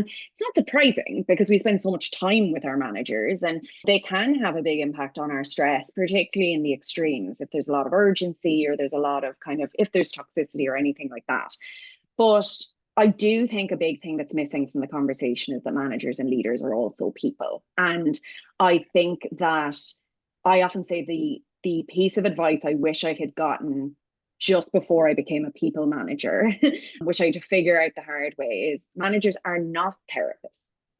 It's not surprising because we spend so much time with our managers and they can have a big impact on our stress, particularly in the extremes, if there's a lot of urgency or there's a lot of kind of, if there's toxicity or anything like that. But I do think a big thing that's missing from the conversation is that managers and leaders are also people. And I think that I often say the piece of advice I wish I had gotten just before I became a people manager, which I had to figure out the hard way, is managers are not therapists.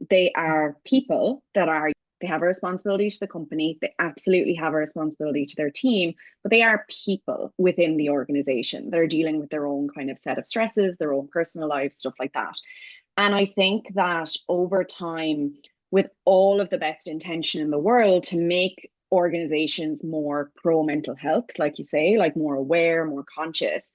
They are people that are, they have a responsibility to the company. They absolutely have a responsibility to their team, but they are people within the organization. They're dealing with their own kind of set of stresses, their own personal lives, stuff like that. And I think that over time, with all of the best intention in the world to make organizations more pro mental health, like you say, like more aware, more conscious,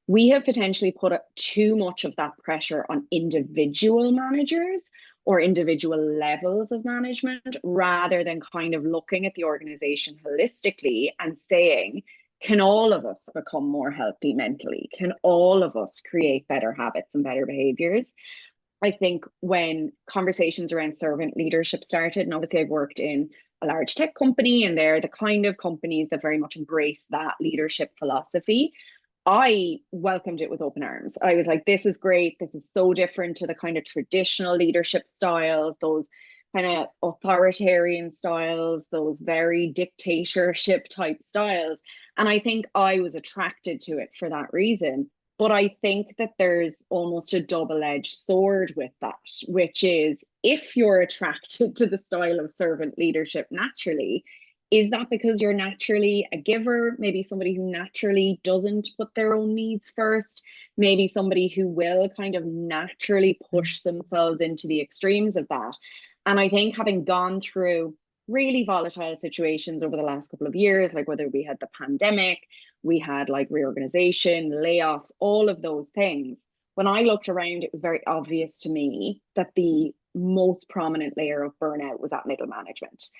we have potentially put too much of that pressure on individual managers or individual levels of management rather than kind of looking at the organization holistically and saying, can all of us become more healthy mentally? Can all of us create better habits and better behaviors? I think when conversations around servant leadership started, and obviously I've worked in a large tech company, and they're the kind of companies that very much embrace that leadership philosophy. I welcomed it with open arms. I was like, this is great. This is so different to the kind of traditional leadership styles, those kind of authoritarian styles, those very dictatorship type styles. And I think I was attracted to it for that reason. But I think that there's almost a double-edged sword with that, which is if you're attracted to the style of servant leadership naturally, is that because you're naturally a giver? Maybe somebody who naturally doesn't put their own needs first? Maybe somebody who will kind of naturally push themselves into the extremes of that. And I think having gone through really volatile situations over the last couple of years, like whether we had the pandemic, we had like reorganization, layoffs, all of those things. When I looked around, it was very obvious to me that the most prominent layer of burnout was at middle management.